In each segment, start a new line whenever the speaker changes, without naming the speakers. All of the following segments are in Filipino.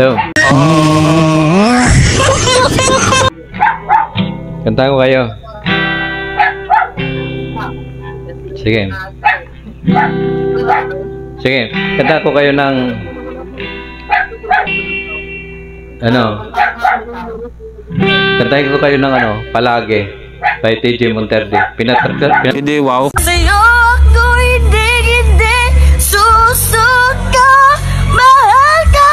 Hello. Kanta ko kayo. Sige. Sige, kanta ko kayo ng ano? Kantahin ko kayo ng ano, Palagi by TJ Monterde. Hindi, wow.
Sa'yo ko hindi susuka, mahal ka.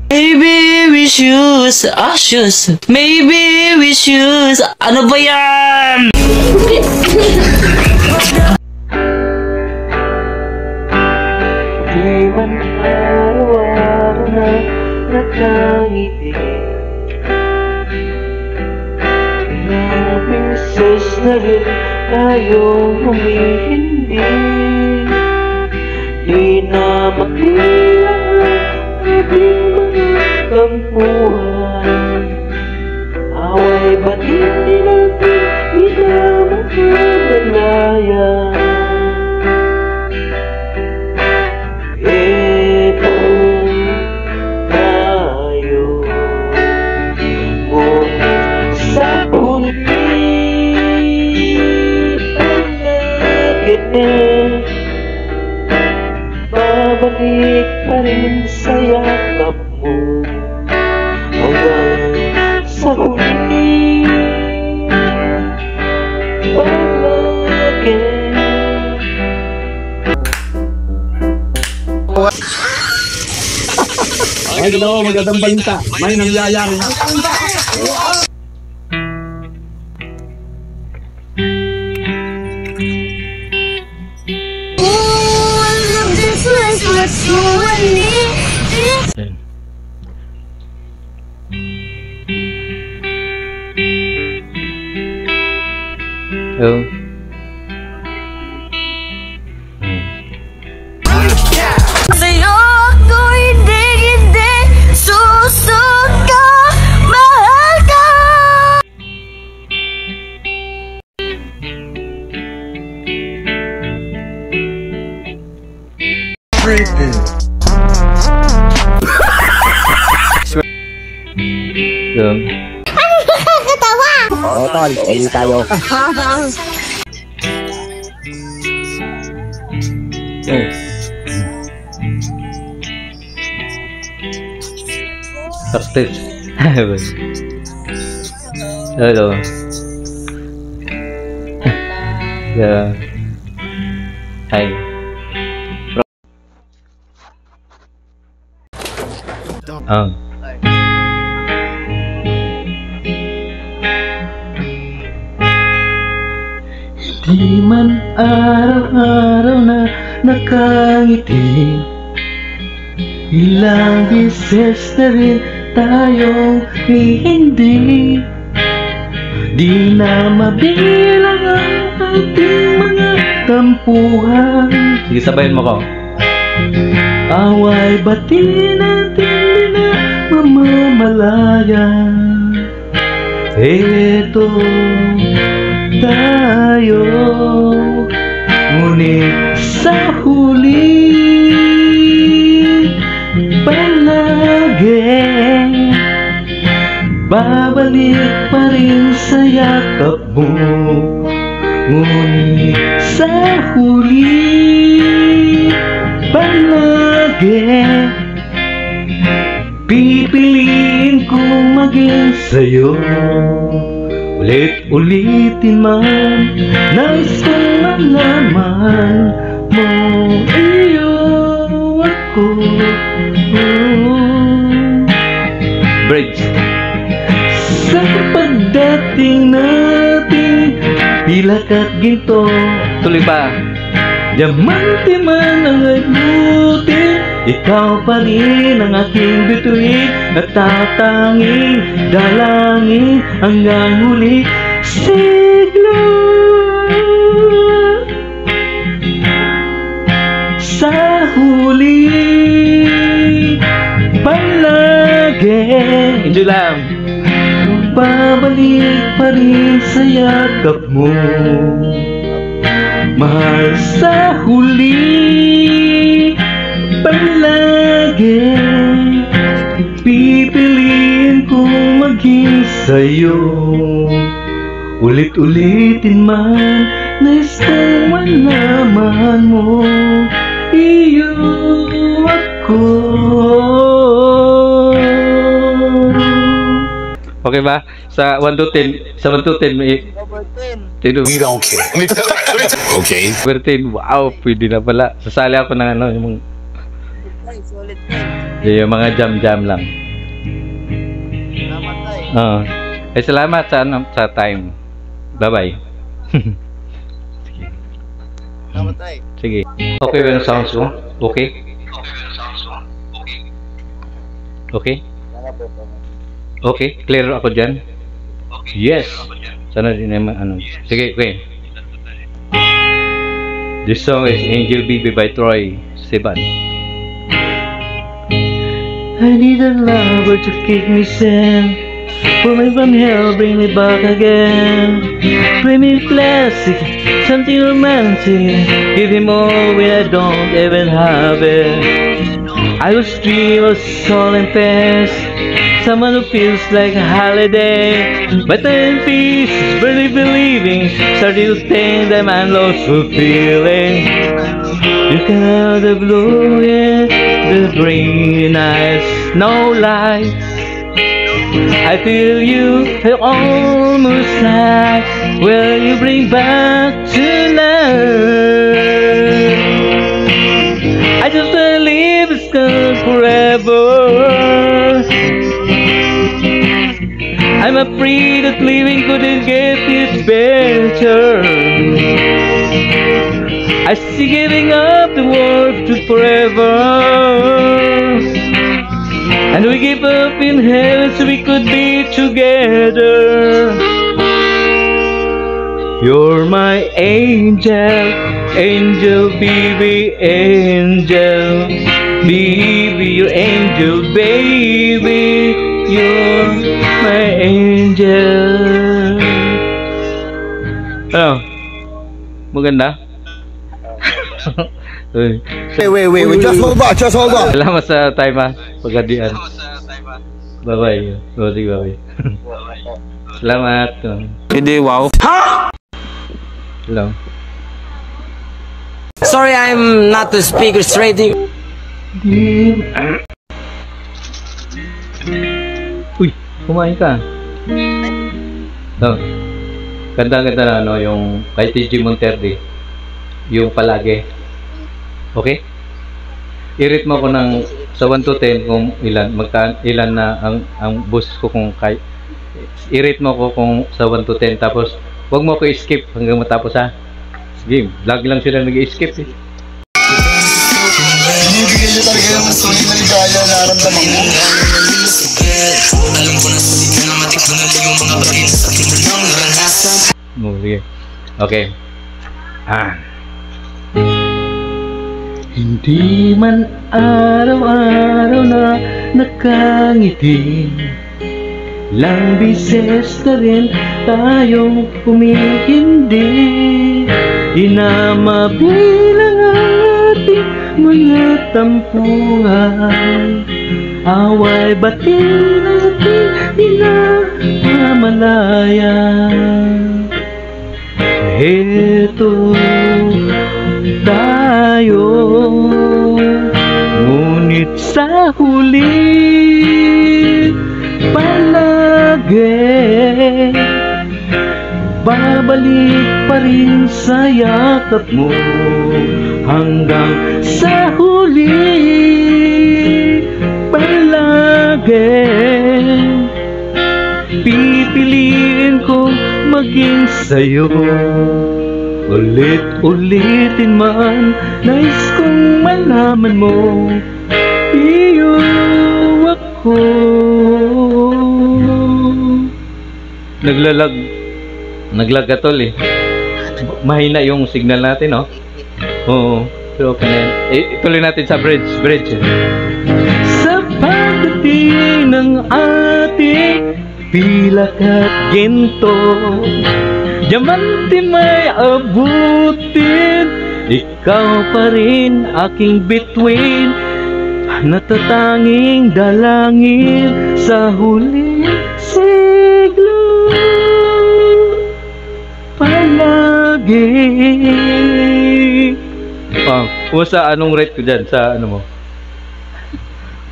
Maybe we choose ashes. Maybe we choose. Ano ba yan? Di man araw-araw na nakangiti, ilang beses na rin tayong humihindi. Di na makilang ating mga tampuhan. Away ba't hindi natin pinamagkabalayan? Ito tayo, ngunit sa huli palagi babalik pa rin sa yakap mo hanggang sa huli palagi.
Ay, gano'n, magandang balita. May nangyayari na.
Hello.
Sa'yo ko hindi susuka, mahal ka.
Hello.
Oo, tol. Uwi tayo.
Upstairs. Hello. Yeah. Hi.
Di man araw-araw na nakangiti, ilang beses na rin tayong hindi. Di na mabilang ang ating mga tampuhan.
Sige, sabayin mo ko.
Away bati natin na mamamalayan. Eto tayo, ngunit sa huli palagi babalik pa rin sa yakap mo. Ngunit sa huli palagi pipiliin kong maging sa'yo. Ulit-ulitin man, nais kong malaman mo, iyo ako.
Bridge.
Sa pagdating natin, pilak at ginto,
Tuloy pa.
diamante man ang abutin, ikaw pa rin ang aking bituin, at tatanging dalangin hanggang huli siglo. Sa huli palagi,
Enjoy lang.
babalik pa rin sa yakap mo. Mahal sa huli palagi pipiliin kong maging sa'yo. Ulit-ulitin man, nais kong malaman mo, iyo ako.
Okay ba? Sa 1 to 10, sa 1 to 10 may
We don't care. Okay.
Over 10, wow, pwede na pala. Sasali ako ng ano, yung mga jam-jam lang. Salamat sa ano, sa time. Bye-bye. Sige. Okay ba yung sounds ko? Okay? Okay? Okay? Clear ako dyan? Yes! Sana din naman ano. Sige, okay. This song is Angel Baby by Troye Sivan.
I need a lover to keep me sane, pull me from hell, bring me back again. Play me classic, something romantic, give me more when I don't even have it. I was dream of soul and past, someone who feels like a holiday, but in peace, barely believing, starting to think that I'm lost for feeling. You come out of the blue, yeah, the green eyes, no lights. I feel you almost like, will you bring back to life? I just believe it's gone forever. I'm afraid that living couldn't get this better. I see giving up the world to forever, and we give up in heaven so we could be together. You're my angel, angel baby, angel baby, your angel baby, you're my angel.
Ano? Maganda?
Wait, just hold on.
Salamat sa time ha. Pagadian. Bye-bye. Sige, bye-bye. Salamat.
Hindi, wow.
Hello.
Sorry, I'm not the speaker straight.
Uy, kumain ka. No. Ganda-ganda na ano, yung kay TG Monterde. Yung palagi. Okay? I-rate mo ko ng sa 1 to 10 kung ilan na ang boost ko kung kay. I-rate mo ko kung sa 1 to 10 tapos wag mo ko i-skip hanggang matapos ha. Sige, lagi lang sila nag-i-skip eh.
Binibigyan niyo talaga yung mas tuloy na ligaya na naramdaman mo. Alam ko na sa di ka na matikman na yung mga bagay na sa akin mo lang naranasan.
Sige. Okay.
Hindi man araw-araw na nakangiti, ilang bises na rin tayong humihindi. Di na mabilang ang ating mga tampuhan, away bati natin di na mamalayan. Heto tayo, ngunit sa huli palagi babalik pa rin sa yakap mo hanggang sa huli palagi pipiliin ko maging sa'yo. Ulit-ulitin man, nais kong malaman mo, iyo ako.
Naglag katol eh. Mahina yung signal natin, no? Oo. Pero okay na yan. Ituloy natin sa bridge.
Sa pagdating ng ating pilak at ginto, diamante may abutin, ikaw pa rin aking bituin, natatanging dalangin sa huling siglo. Palagi.
Kumusta anong rate ko dyan sa ano mo?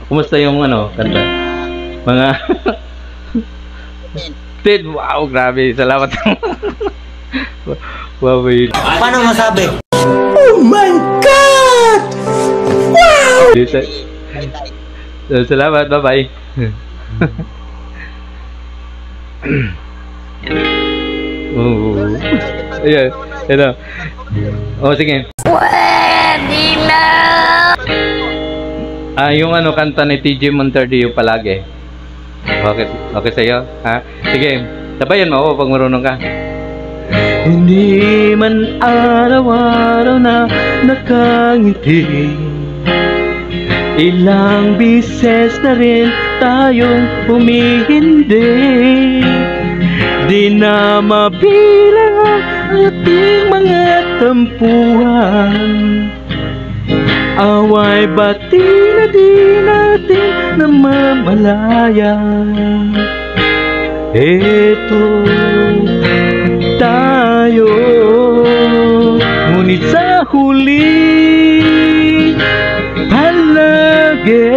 Kumusta yung ano, kanta? Mga 10. Wow, grabe. Salamat. Wow,
Paano masabi?
salamat, bye-bye. Ayan, ito. Sige. Yung ano, kanta ni TJ Monterde, yung Palagi. Okay sa'yo? Ha? Sige, sabayan mo ako pag marunong ka.
Hindi man araw-araw na nakangiti, ilang bises na rin tayong humihindi. Di na mabilang ang ating mga tampuhan, away bati na di natin namamalayan. Eto tayo, ngunit sa huli palagi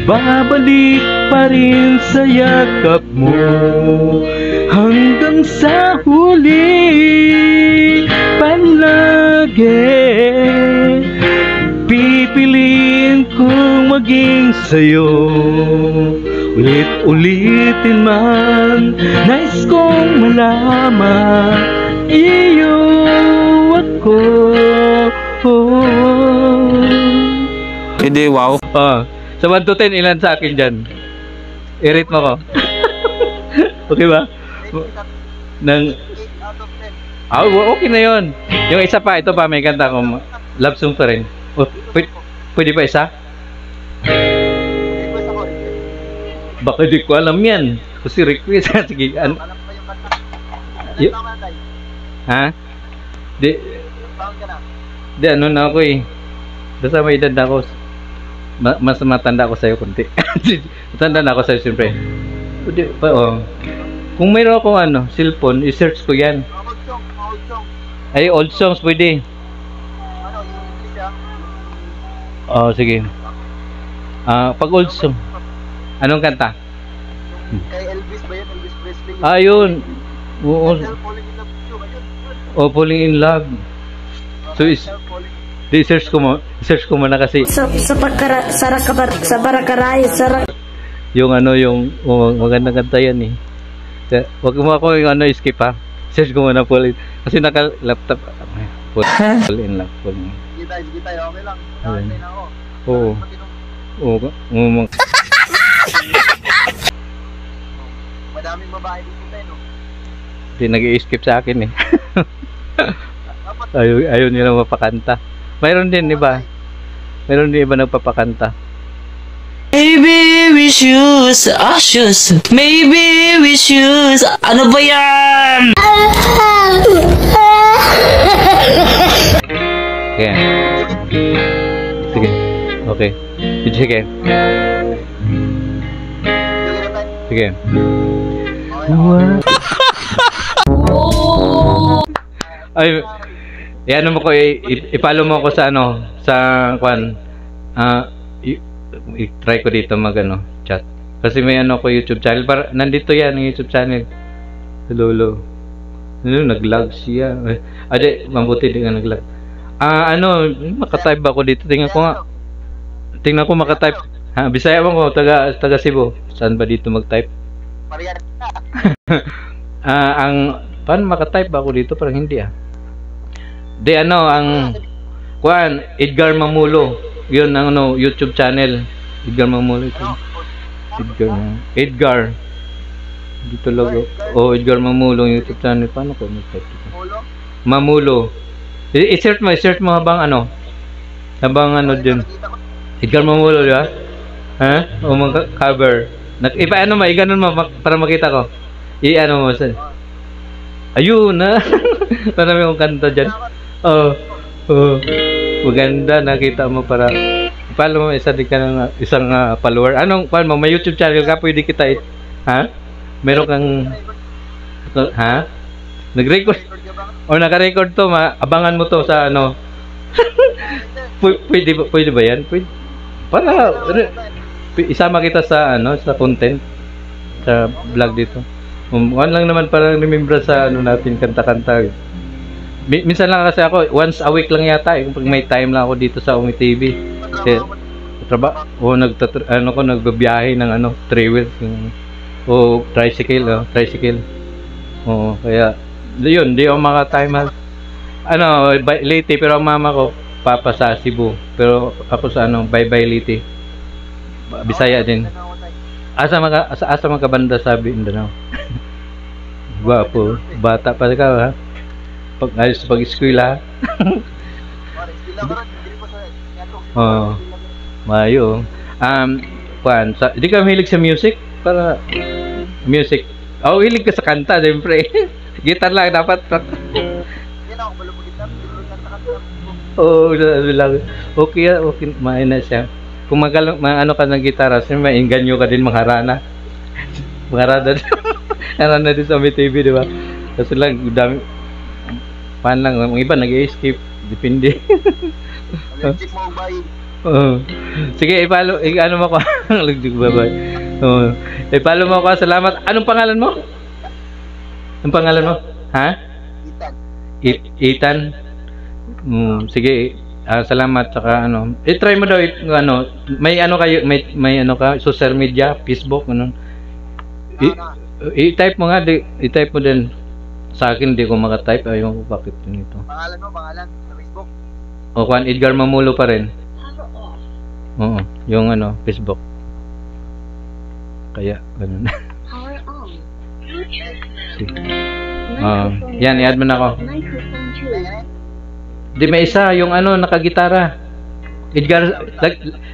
babalik pa rin sa yakap mo. Hanggang sa huli palagi pipiliin kong maging sa'yo. Ulit-ulitin man, nais kong malaman iyo ako.
Hindi, wow.
Sa 1 to 10, ilan sa akin dyan? I-rate mo ko. Okay ba? Okay na yun. Yung isa pa, ito pa, may kanta ko. Love song pa rin. Pwede ba isa? Baka di ko alam yan. Kasi request. Sige. Ha? Di ano na ako eh. Basta may edad na ako. Mas matanda ako sa'yo kunti. Matanda na ako sa'yo siyempre. Kung mayroon akong cellphone, i-search ko yan. Ay, old songs pwede. Sige. Pag old song, anong kanta?
Kay Elvis ba yun? Elvis Presley?
Yun. Oo. Falling in Love. So, search ko muna kasi
sa barakaray,
yung magandang kanta yan eh. Wag mo ako yung skip ha. Search ko muna Fall in, kasi naka-laptop. Fall in Love.
Sige tayo, okay lang. Nakantay na ako.
Oo.
Madaming babae dito tayo, no?
Hindi nag-i-skip sa akin eh. Ayaw nila mapakanta. Mayroon din iba nagpapakanta.
Maybe we choose ashes. Maybe we choose. Ano ba yan?
Okay. Sige. Okay. Sige. Sige. Ay, ano mo ko i-follow mo ako sa kwan. I-try ko dito chat. Kasi may ko YouTube channel. Nandito yan ang YouTube channel. Lolo. Nag-lag siya. Ade, mabuti din nga nag-lag. Makatype ba ako dito? Tingnan ko makatype. Bisaya mo ko, taga Cebu. Saan ba dito mag-type? Paano makatype ba ako dito? Parang hindi ang kwan, Edgar Mamulo. Yun ang YouTube channel. Edgar Mamulo ito. Edgar. Dito logo. Edgar Mamulo yung YouTube channel. Paano ko mag-type dito? Mamulo. I-search mo habang dyan. Edgar Mamulo, di ba? Mag-cover. Ganun mo para makita ko. Mo sa. Ayun na. Parang may kanta dyan. Maganda, nakita mo para follow mo isa din ka ng isang follower. Anong mo? May YouTube channel ka, pwede kita ha? Meron kang ha? Nag-record o naka-record to, abangan mo to sa ano. pwede ba yan? Pwede. Para isama kita sa ano, sa content sa vlog dito. One lang naman para remember sa ano natin kanta-kanta. Minsan lang kasi ako, once a week lang yata pag may time lang ako dito sa Umi TV. Kasi trabaho nagbabiyahe ng ano, 3 wheels o tricycle. Oo, kaya yun, di ako maka-time ano, Leyte, pero ang mama ko papa sa Cebu. Pero ako sa ano, Bye Leyte. Bisaya din. Asa mga banda sa Mindanao. Gwapo, bata pa ka ha. Pag-eskwela. Oh, mayo. Di ka mahilig sa music? Para music. Oh, hilig ka sa kanta, siyempre. Gitar lang dapat. Oh, lang. Okay, main na siya. Kung ano ka ng gitara, siyempre mainganyo ka din mangharana. Mangharana din sa TV, di ba? Kasi lang dami pan lang, ang iba nag-escape, depende.
Allergic mo ba?
Sige, i-follow, ano mo ko? Allergic ba ba? I-follow mo ko, salamat. Anong pangalan mo? Anong pangalan mo? Ha? Ethan. Sige, salamat saka ano. I-try mo daw ano, may ano kayo, may ano ka, social media, Facebook, ano. I-type mo nga, i-type mo din. Sa akin, di ko maka-type. Ayaw ko, bakit nito?
Pangalan mo, sa Facebook?
O, Juan Edgar Mamulo pa rin. Oo, yung ano, Facebook. Kaya, ganun. Yan, i-add mo na ako. Di, may isa, yung ano, nakagitara. Edgar,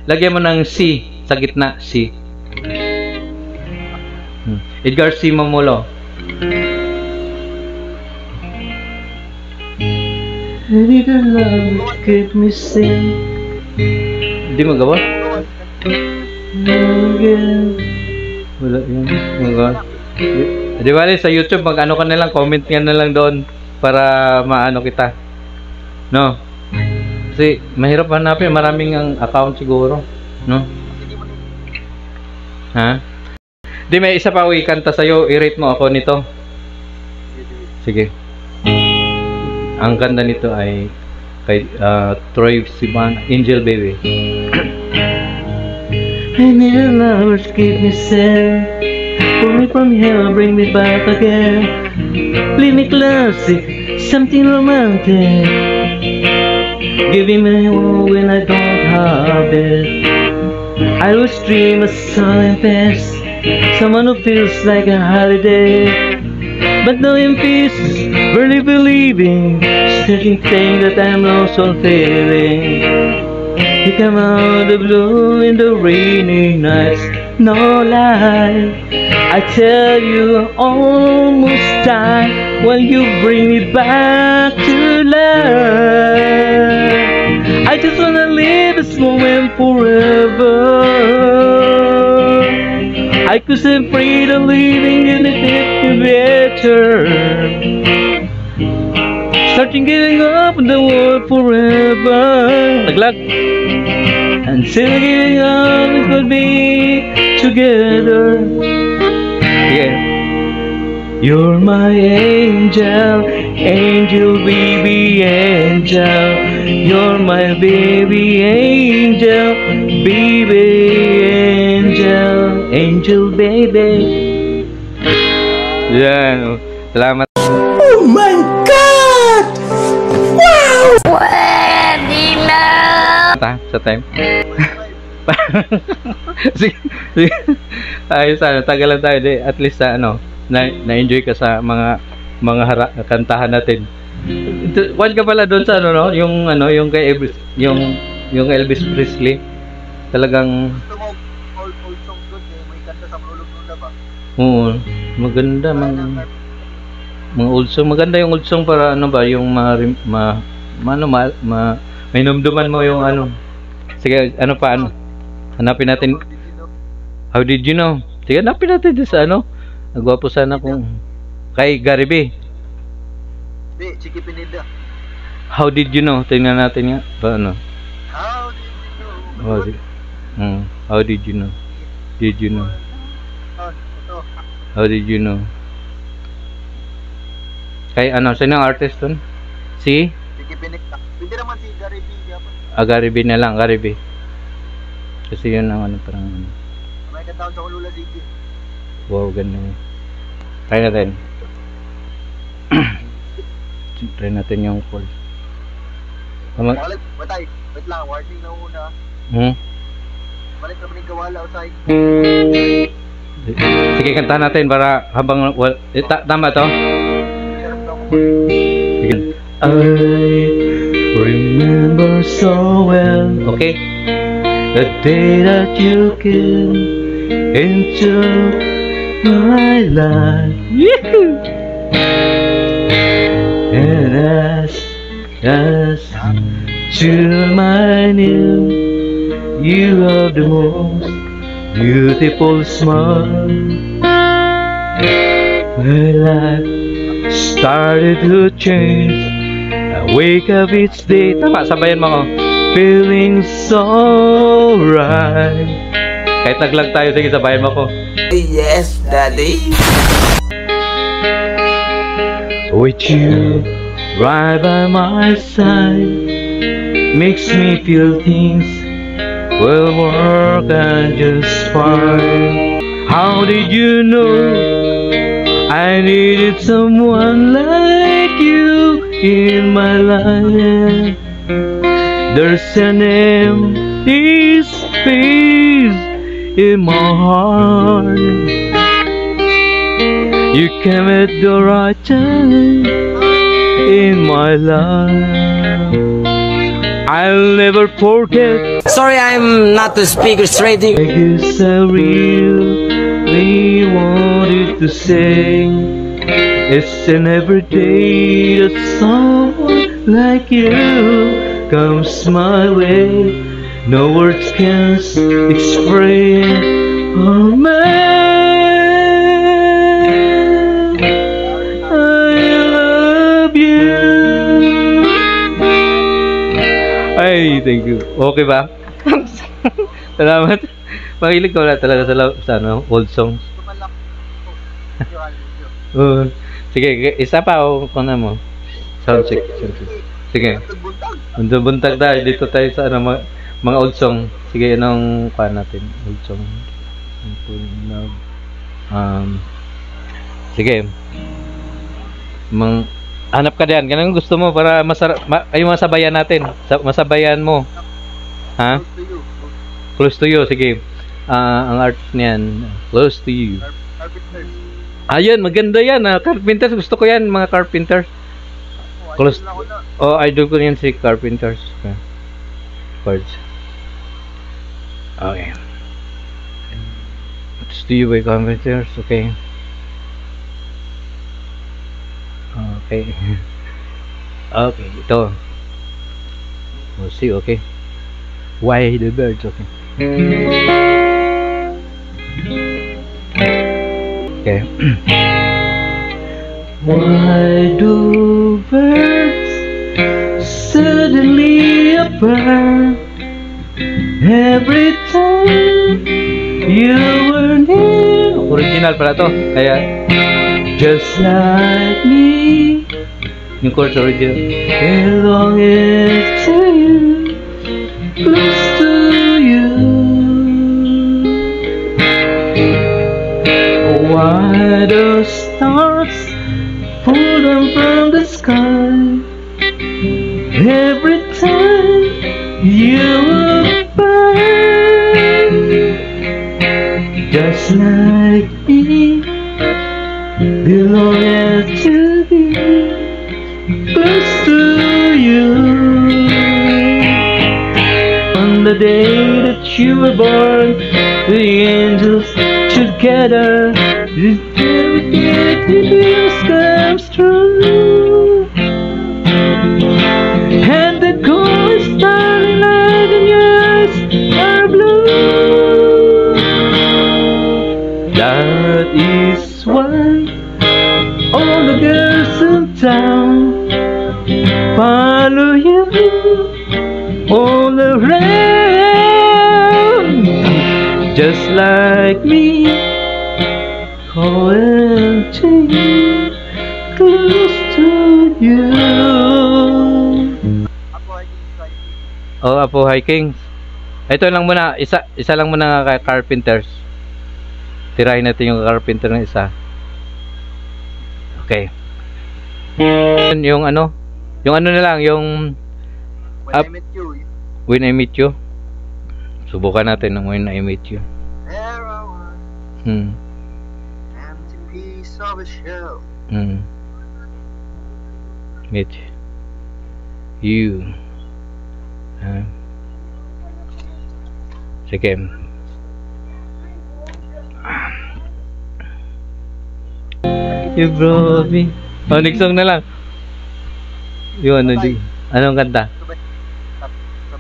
lagyan mo ng C sa gitna, C. Edgar C. Mamulo.
I need a love that keep me sane.
Hindi magawa? Wala yan. Di bali sa YouTube, mag-ano ka na lang, comment ka na lang doon para maano kita. No? Kasi mahirap hanapin, maraming ang account siguro. No? Ha? Di, may isa pa kanta sa'yo, i-rate mo ako nito. Sige. Ang ganda nito ay kay Troye Sivan, Angel Baby.
I need a lover to keep me safe. Pull me from hell, bring me back again. Play me classic, something romantic. Giving me all when I don't have it. I always dream of sun and peace, someone who feels like a holiday. But now in peace, really believing, certain thing that I'm lost on feeling. You come out of blue in the rainy nights, no lie. I tell you, almost die while you bring me back to life. I just wanna live this moment forever. I could set free the living in it better. Starting giving up on the world forever. Naglag. And still giving up, we could be together. Yeah. You're my angel, angel baby angel. You're my baby angel, baby angel, angel baby.
Yan. Salamat.
Oh my God! Wow!
Pwede na!
Sa time. Sige. Ayos, tagalan tayo. At least ano, na-enjoy ka sa mga kantahan natin. Kuwan ka pala doon sa ano, no? Yung kay Elvis, yung Elvis Presley. Talagang
Old song doon, may kanta sa Mululog-Lula ba?
oo, maganda mga old song. Maganda yung old song para ano ba, yung May numduman mo yung ano. Sige, ano pa ano? Hanapin natin. How did you know? Sige, hanapin natin dito sa ano. Nagwapo sana kung kay Gary B.
Hindi, Chiki Pineda.
How did you know? Tingnan natin nga. Paano?
How did you know?
Oh, sige. How did you know? Did you know?
Ito.
How did you know? Kay ano, sino ang artist dun? Si?
Chiki Pineda. Pwede naman si Gary B.
Gary B na lang, Gary B. Kasi yun ang ano, parang ano.
May kataon sa Ulula City.
Wow, ganun. Try natin. Try natin yung call.
Balik, batay. Wait lang, warning na una. Balik naman yung gawala outside.
Sige, kanta natin para habang tama to? Sige.
I remember so well.
Okay.
The day that you came into my life. And as to my name, you have the most beautiful smile. My life started to change. I wake up each day.
Tama, sabayan mo ako.
Feeling so right.
Kahit naglag tayo, sige, sabayan mo ako.
Yes, Daddy.
With you right by my side makes me feel things will work out just fine. How did you know I needed someone like you in my life? There's an empty space in my heart. You came at the right time in my life. I'll never forget.
Sorry, I'm not the speaker straight.
I guess I really wanted to say it's an everyday that someone like you comes my way. No words can express how much I love you.
Ay, thank you. Okay ba? Salamat. Mahilig ko na talaga sa ano, old songs. Sige, isa pa o kung ano mo. Sound check. Sige. Buntag tayo. Dito tayo sa ano, mga old song. Sige, anong pa natin? Old song. Sige. Hanap ka diyan. Ganun gusto mo para masarap ay masabayan natin. Masabayan mo. Ha? Close to you. Sige. Ang art niyan. Close to you. Ayun, maganda yan. Carpenters. Gusto ko yan, mga carpenters. Close. Oh, idol ko yan si Carpenters. Okay. Chords. Okay. Close to you by Carpenters. Okay. Okay. Okay, ito. We'll see, okay. Why the birds, okay. Okay.
Why do birds suddenly appear every time you were near?
Original pala to. Kaya
Just like me,
yung chorus original.
belonging to you, close to you. Why the stars pull them from the sky every time you walk by? Just like me, belonging to be close to you. On the day that you were born, the angels together, the dreams comes true, and the chorus starts. That is why all the girls in town follow you all around, just like me, calling to you, close to you. Oh, Apo Hiking. Ito lang muna, isa lang muna kay Carpenters. Tirahin natin yung Carpenter na isa. Okay. Yung ano na lang, yung
When I Met You.
When I Meet You. Subukan natin ng When I Meet You.
There I was, empty piece of a shell.
Meet you. Sige. You brought me. Oh, next song na lang. Yung ano di. Anong kanta?
Sabi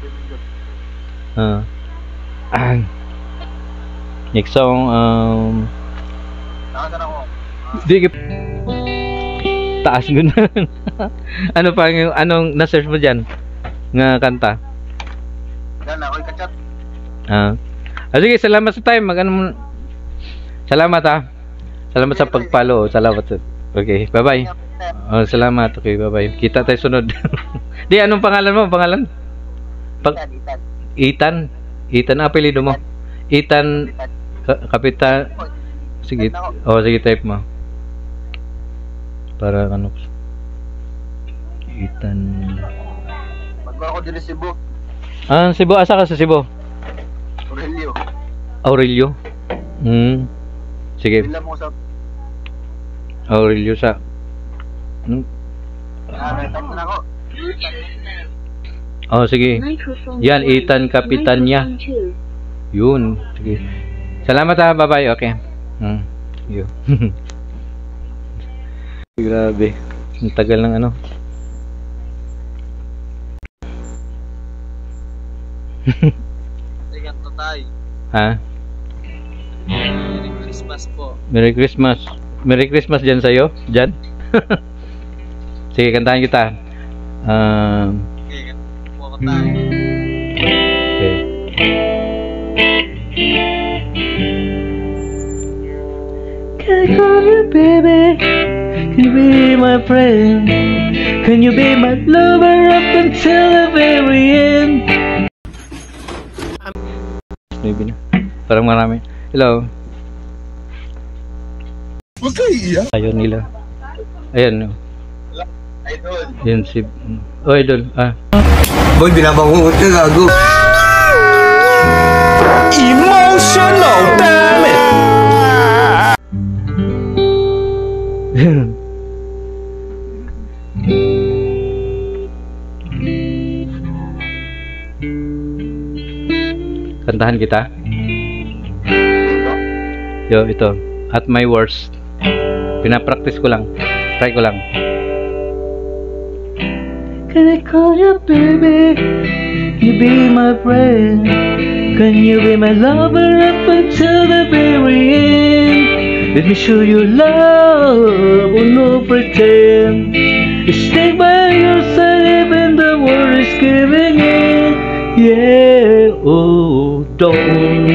mo yun.
Next song,
Nakasan ako.
di taas mo na. Ano pa yung anong na-search mo dyan? Nga kanta?
Yan, ako'y kachat.
Sige, salamat sa time. Salamat Salamat sa pag-follow. Salamat sa... Okay, bye-bye. Oh, salamat. Okay, bye-bye. Kita tayo sunod. Di, anong pangalan mo? Pangalan?
Itan.
Ethan, apelido mo? Ethan, Kapitan. Sige. Oh, sige, type mo. Para ano. Ethan.
Magkaroon ako din sa Cebu.
Cebu. Asa ka sa Cebu?
Aurelio.
Aurelio? Sige.
Bila mo sa...
Aurelio sa...
Type na ako.
Oh, sige. Yan, Ethan Kapitanya. Yun. Sige. Salamat bye-bye. Okay. Yun. Grabe. Ang tagal ng ano.
Sige, tatay.
Ha?
Merry Christmas po.
Merry Christmas. Merry Christmas dyan sa'yo? Dyan? Sige, kantahan kita.
Okay, kuha ko tayo.
Okay. Can I call you baby? Can you be my friend? Can you be my lover up until the very end? Maybe na. Parang marami. Hello.
Huwag kayo iiyak.
Ayaw nila. Ayan.
Idol.
Yan si... Oh, idol.
Boy, binabangungot ka gago. Emotional, damn it!
Kantahan kita. Yo, ito. At my worst. Pinapractice ko lang. Try ko lang. Can I call you baby? You be my friend. Can you be my lover up until the very end? Let me show you love, oh no pretend. Stay by your side even the world is giving in. Yeah, oh don't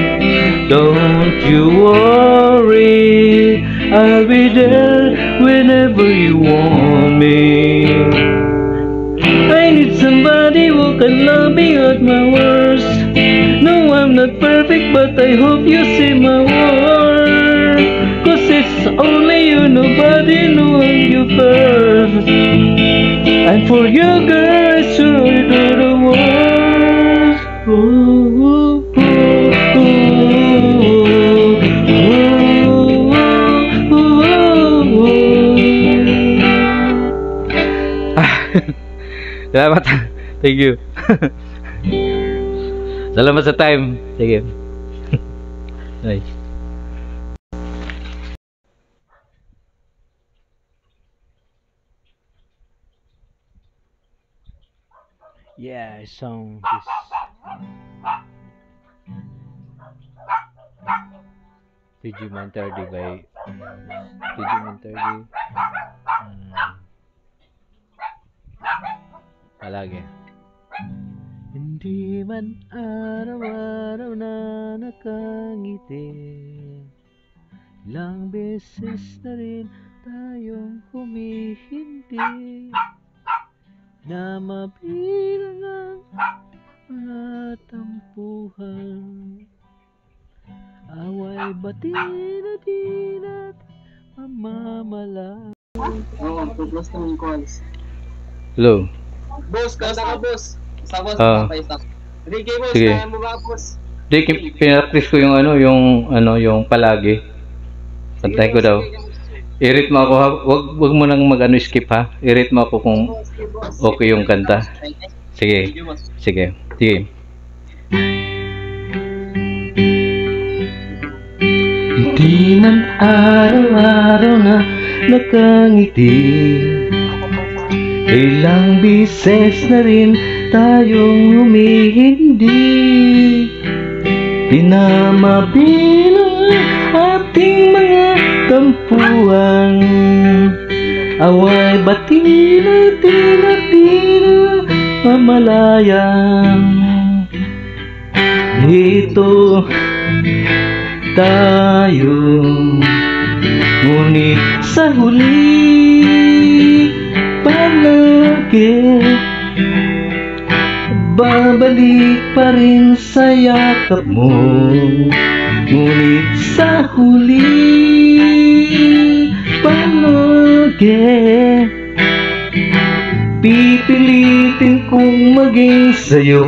you worry, I'll be there whenever you want me. I need somebody who can love me at my worst. No, I'm not perfect, but I hope you see my worth. Cause it's only you, nobody knows you first. And for you, girl, I sure do the worst. Ooh, ooh, ooh, ooh, ooh, ooh. Salamat. Thank you. Salamat sa time. Sige. Nice. Yeah, I sung this.
TG Monterdi by TG Monterdi. Palagi. Hindi man araw-araw na nakangiti, ilang beses na rin tayong humihindi, na mabilang ang mga tampuhan. Away bati na di natin mamamala. Hello.
Boss, kanta ka boss. Sa boss, isa. Sige boss,
Sige.
kaya mo ba boss?
Di, pinractice ko yung yung palagi. Pantay ko daw. I-rate mo ako ha. Wag mo nang skip ha. I-rate mo ako kung okay yung kanta. Sige. Sige. Sige. Hindi man araw-araw na nakangiti, ilang bises na rin tayong humihindi, di na mabilang ating mga tampuan. Away bati na tila mamalayan. Dito tayo, ngunit sa huli palagi babalik pa rin sa yakap mo. Ngunit sa huli palagi pipilitin kong maging sa'yo.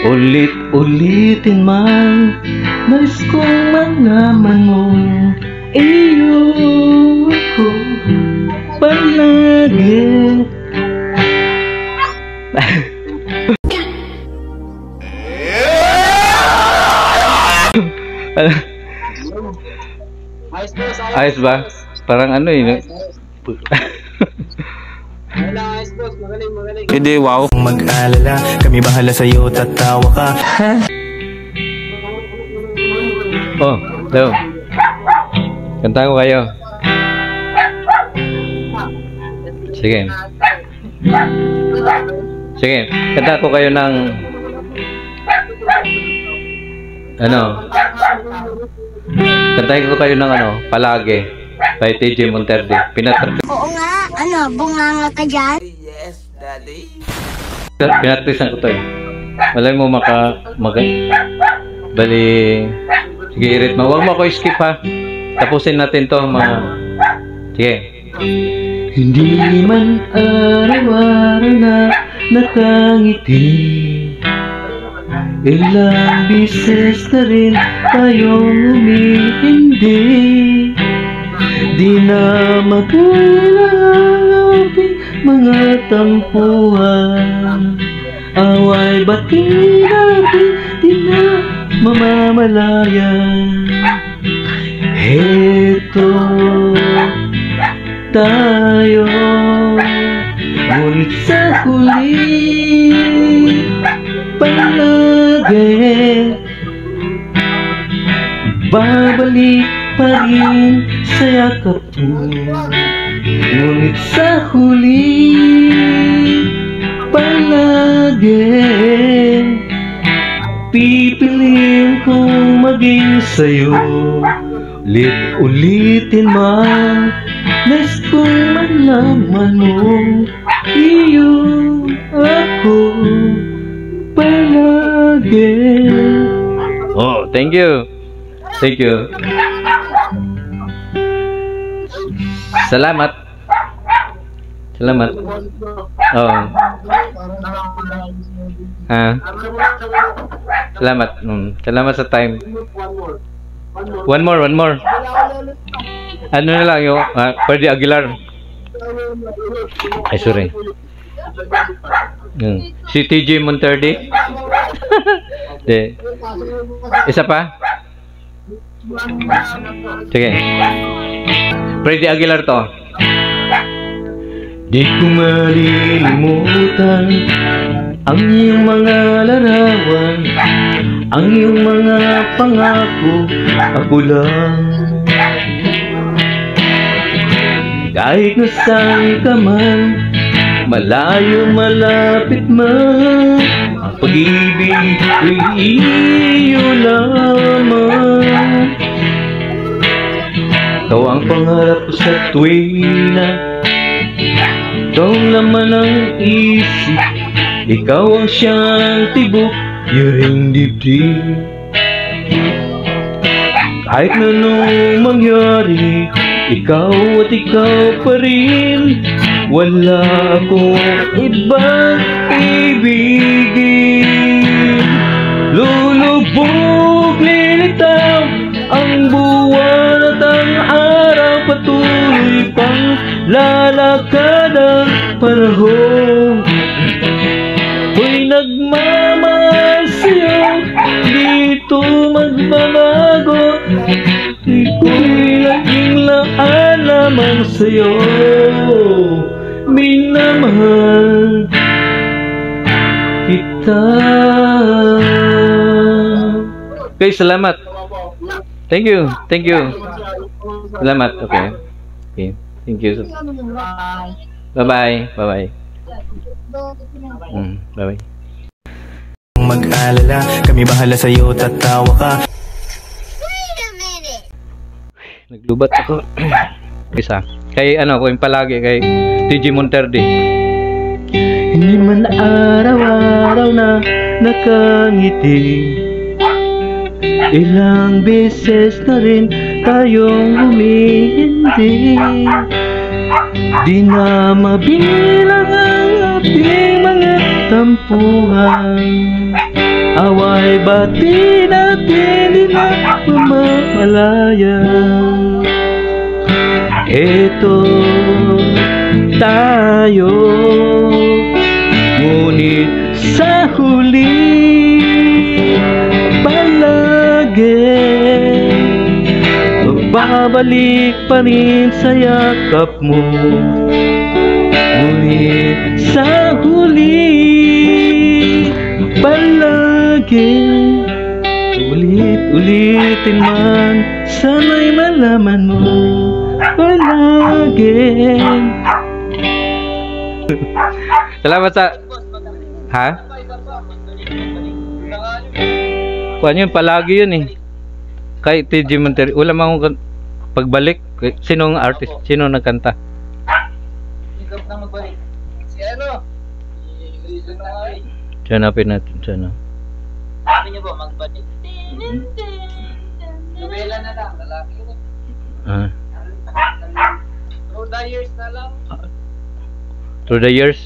Ulit-ulitin man, nais kong malaman mo, iyo ako palagi. Ayos ba? Parang
Ayos boss, magaling.
Hindi, wow. Mag-alala, kami bahala sa'yo, tatawa ka.
Oh, hello. Kanta ko kayo. Sige. Sige, kanta ko kayo ng kantahin ko kayo ng palagi by TG Monterdi.
Oo nga, bunganga ka dyan?
Pinatrisan ko to eh. Malay mo bali, sige, i-rate mo. Huwag mo ako skip ha. Tapusin natin to sige. Hindi man araw-araw na nakangiti, ilang bises na rin tayong humihindi, di na mabilang mga tampuhan. Away bati natin, di na mamamalayan. Heto tayo, ngunit sa huli palagi babalik pa rin sa yakap mo. Ngunit sa huli palagi pipiliin kong maging sa'yo. Ulit-ulitin man, nais kong malaman mo, iyo ako palagi. Oh, thank you. Thank you. Salamat. Salamat. Oh. Salamat. Salamat sa time. One more. Ano na lang yung Ferdy Aguilar. Ay, sorry. Si TG Monterdi. De. Isa pa? Sige. Ferdy Aguilar to. Di ko malilimutan ang iyong mga larawan,
ang iyong mga pangako, ako lang. Kahit nasaan ka man, malayo malapit man, ang pag-ibig ay iyo lamang. Ikaw ang pangarap ko sa tuwing na ikaw ang laman ng isip, ikaw ang siyang tibok, yaring dibdib. Kahit na nung mangyari, ikaw at ikaw pa rin, wala akong ibang ibigin. Lulubog, lilitaw ang buwan at ang araw, patuloy pang lalakad ang panahon. Ako'y nagmamahal sa'yo, dito magbabago. Iko'y laging laan lamang sa'yo, minamahal kita.
Okay, salamat. Thank you. Salamat. Okay. Thank you. Bye-bye. Bye-bye. Bye-bye.
Mag-alala, kami bahala sa'yo, tatawa ka.
Naglubat ako. Isa. Kay ko yung palagi kay TG Monterde.
Hindi man araw-araw na nakangiti, ilang beses na rin tayong humihindi. Di na mabilang ang ating mga tampuhan, away bati natin di na mamamalayan. Eto tayo, ngunit sa huli palagi magbabalik pa rin sa yakap mo. Ngunit sa huli palagi, ulit-ulitin man, sana'y malaman mo palagi.
Salamat sa... Ha? Kuhan yun, palagi yun eh. Kay TG Monterde. Ulam akong pagbalik. Sinong artist? Sino nagkanta? Hanapin natin. Sana.
Sabi niyo po, magbalik. Lumela na lang, lalaki yun. Through the years na lang.
Through the years?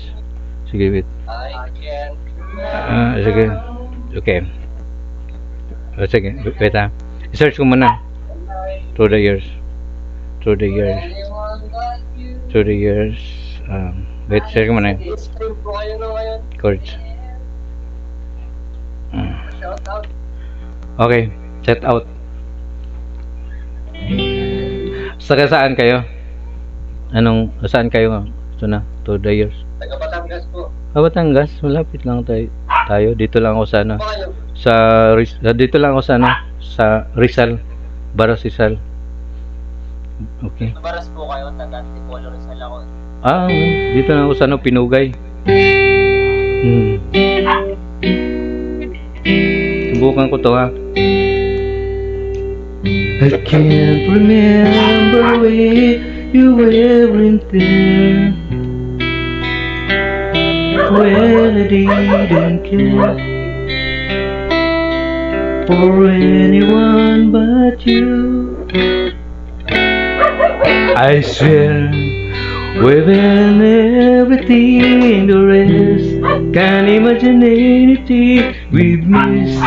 Sige, wait.
I can't.
Sige. Okay. Sige, wait ha. I-search ko muna. Through the years. Through the years. Through the years. Wait, search ko muna. Chords. Okay, set out. Saan kayo? Saan kayo? Ito na, through the years.
Taga Batangas po.
Batangas, malapit lang tayo. Dito lang ako sa dito lang ako sa Rizal. Baras Rizal. Okay.
Baras po kayo, taga Antipolo Rizal ako.
Dito lang ako sa Pinugay. Subukan ko to ha.
I can't remember when you weren't there, when I didn't care for anyone but you. I swear, within everything the rest, can't imagine anything we've missed.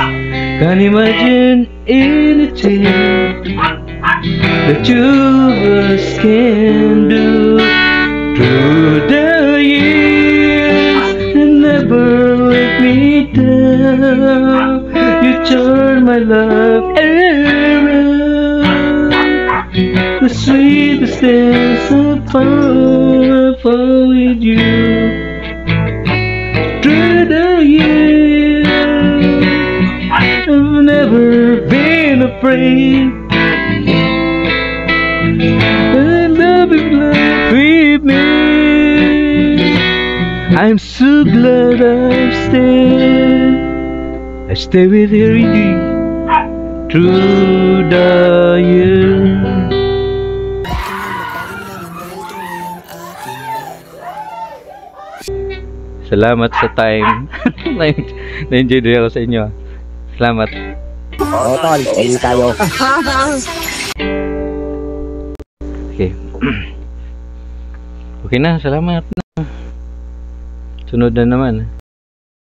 Can't imagine anything that you us can do. Through the years, you never let me down. You turn my love around. The sweetest things I found with you. Through the years, ain't afraid. And love is love with me. I'm so glad I stay with Harry D through the years. Salamat sa time. Na-enjoy din ako sa inyo. Salamat.
Oo, tol. Enjoy tayo.
Okay. Okay na, salamat na. Sunod na naman.